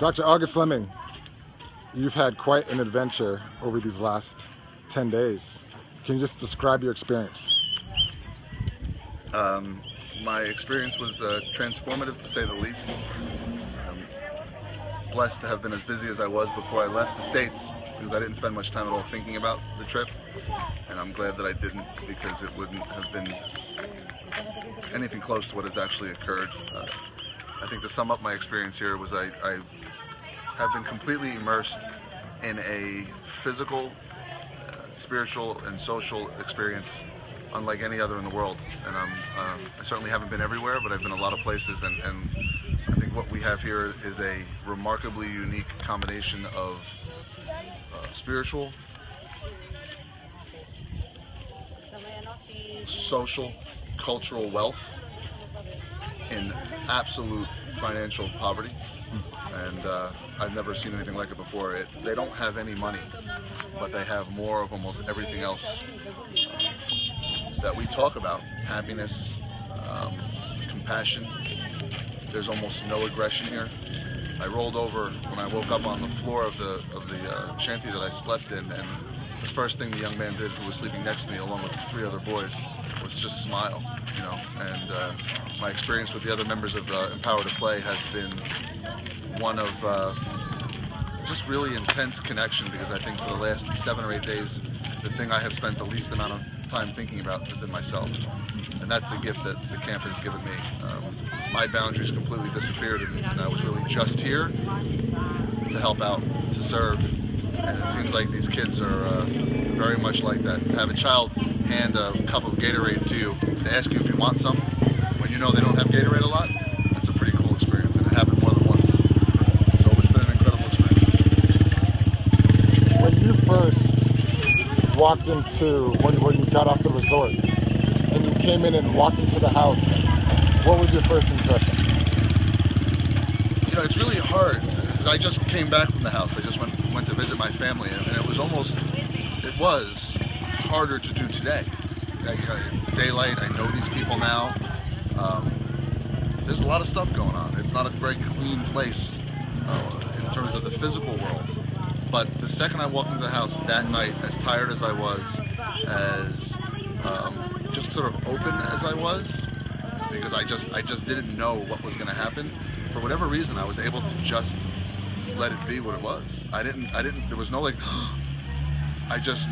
Dr. August Leming, you've had quite an adventure over these last 10 days. Can you just describe your experience? My experience was transformative, to say the least. I'm blessed to have been as busy as I was before I left the States, because I didn't spend much time at all thinking about the trip, and I'm glad that I didn't, because it wouldn't have been anything close to what has actually occurred. I think to sum up my experience here was I have been completely immersed in a physical, spiritual, and social experience unlike any other in the world. And I certainly haven't been everywhere, but I've been a lot of places, and I think what we have here is a remarkably unique combination of spiritual, social, cultural wealth in absolute financial poverty. And I've never seen anything like it before. They don't have any money, but they have more of almost everything else that we talk about. Happiness, compassion. There's almost no aggression here. I rolled over when I woke up on the floor of the shanty that I slept in, and the first thing the young man did, who was sleeping next to me along with 3 other boys, was just smile, you know. And my experience with the other members of Empower to Play has been one of just really intense connection, because I think for the last 7 or 8 days, the thing I have spent the least amount of time thinking about has been myself. And that's the gift that the camp has given me. My boundaries completely disappeared, and I was really just here to help out, to serve. And it seems like these kids are very much like that. To have a child hand a cup of Gatorade to you, to ask you if you want some, when you know they don't have Gatorade a lot, that's a pretty cool experience, and it happened more than once. So it's been an incredible experience. When you first walked into, when you got off the resort, and you came in and walked into the house, what was your first impression? You know, it's really hard, because I just came back from the house. I just went to visit my family, and it was harder to do today. You know, it's daylight, I know these people now. There's a lot of stuff going on. It's not a very clean place in terms of the physical world. But the second I walked into the house that night, as tired as I was, as just sort of open as I was, because I just didn't know what was going to happen. For whatever reason, I was able to just let it be what it was. There was no like, I just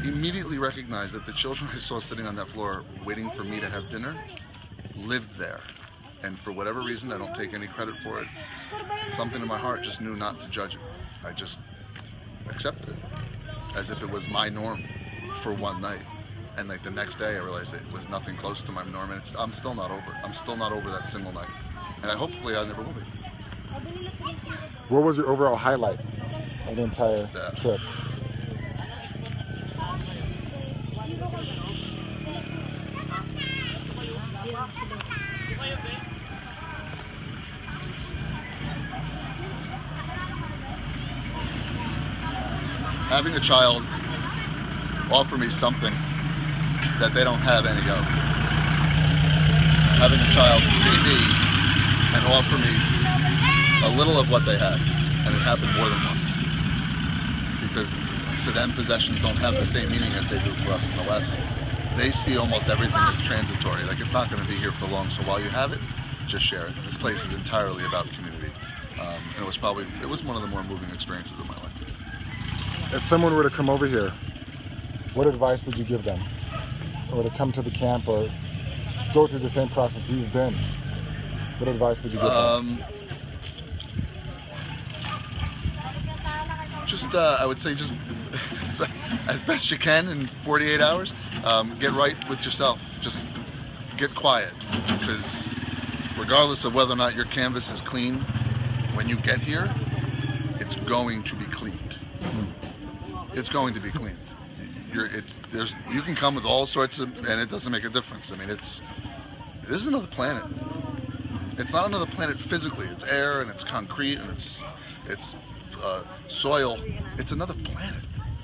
immediately recognized that the children I saw sitting on that floor waiting for me to have dinner lived there. And for whatever reason, I don't take any credit for it, something in my heart just knew not to judge it. I just accepted it as if it was my norm for one night. And like the next day I realized it was nothing close to my norm, and I'm still not over it. I'm still not over that single night. And hopefully I never will be. What was your overall highlight of the entire trip? Having a child offer me something that they don't have any of. Having a child see me and offer me a little of what they had, and it happened more than once. Because to them, possessions don't have the same meaning as they do for us in the West. They see almost everything as transitory, like it's not going to be here for long, so while you have it, just share it. This place is entirely about community, and it was one of the more moving experiences of my life. If someone were to come over here, what advice would you give them? Or to come to the camp or go through the same process you've been? What advice would you give them? I would say just as best you can in 48 hours, get right with yourself. Just get quiet, because regardless of whether or not your canvas is clean, when you get here, it's going to be cleaned. It's going to be cleaned. You can come with all sorts of, and it doesn't make a difference. I mean, this is another planet. It's not another planet physically. It's air and it's concrete and it's soil. It's another planet.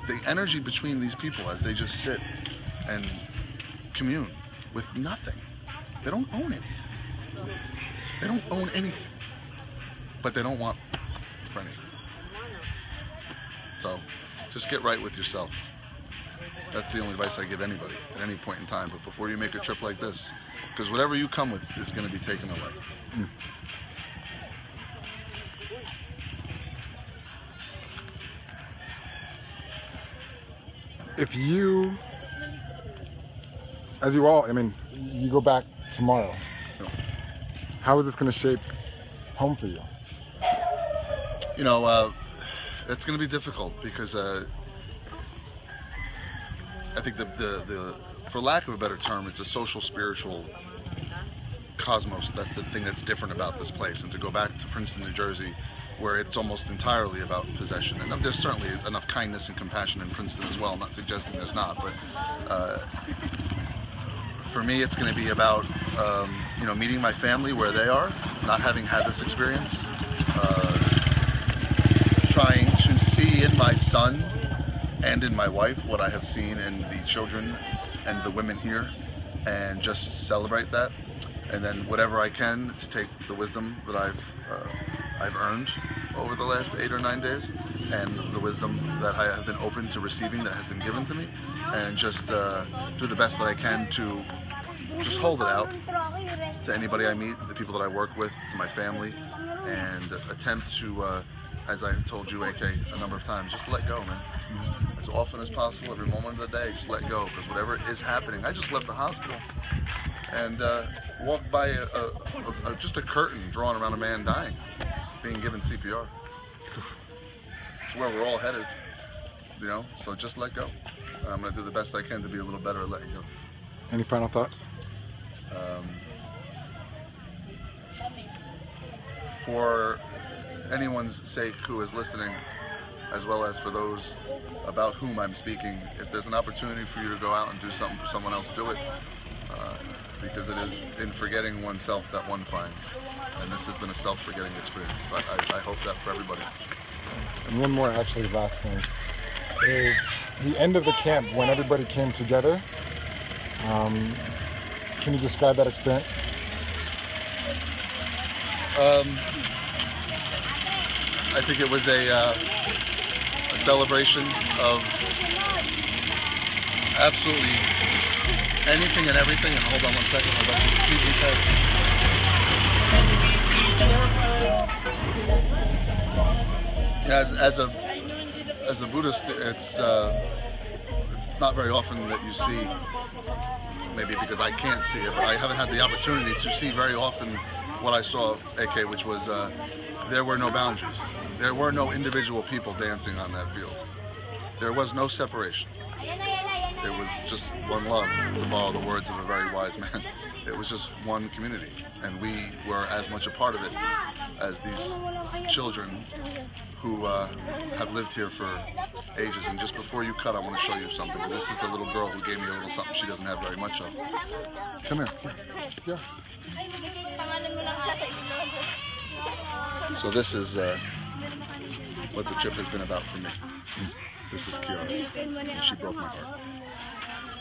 The energy between these people as they just sit and commune with nothing. They don't own anything. They don't own anything. But they don't want schizophrenia. So just get right with yourself. That's the only advice I give anybody at any point in time. But before you make a trip like this, because whatever you come with is going to be taken away. Mm. If you, as you all, I mean, you go back tomorrow, how is this going to shape home for you? You know, it's going to be difficult because I think the for lack of a better term, it's a social spiritual cosmos. That's the thing that's different about this place. And to go back to Princeton, New Jersey, where it's almost entirely about possession, and there's certainly enough kindness and compassion in Princeton as well. I'm not suggesting there's not, but for me, it's going to be about you know, meeting my family where they are, not having had this experience, trying to see in my son and in my wife what I have seen in the children and the women here, and just celebrate that. And then whatever I can to take the wisdom that I've earned over the last 8 or 9 days, and the wisdom that I have been open to receiving that has been given to me, and just do the best that I can to just hold it out to anybody I meet, the people that I work with, to my family, and attempt to, as I told you, AK, a number of times, just let go, man. As often as possible, every moment of the day, just let go, because whatever is happening, I just left the hospital and walked by just a curtain drawn around a man dying, being given CPR. It's where we're all headed, you know, so just let go. I'm going to do the best I can to be a little better at letting go. Any final thoughts? For anyone's sake who is listening, as well as for those about whom I'm speaking, if there's an opportunity for you to go out and do something for someone else, do it. Because it is in forgetting oneself that one finds. And this has been a self-forgetting experience. I hope that for everybody. And one more, actually, last thing, is the end of the camp, when everybody came together. Can you describe that experience? I think it was a celebration of absolutely anything and everything. And hold on one second. As a Buddhist, it's not very often that you see, maybe because I can't see it, but I haven't had the opportunity to see very often what I saw, AK, which was there were no boundaries. There were no individual people dancing on that field. There was no separation. It was just one love, to borrow the words of a very wise man. It was just one community, and we were as much a part of it as these children who have lived here for ages. And just before you cut, I want to show you something. This is the little girl who gave me a little something she doesn't have very much of. Come here. Yeah. So this is what the trip has been about for me. This is Kiara, and she broke my heart.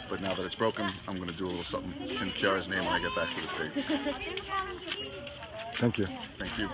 But now that it's broken, I'm going to do a little something in Kiara's name when I get back to the States. Thank you. Thank you.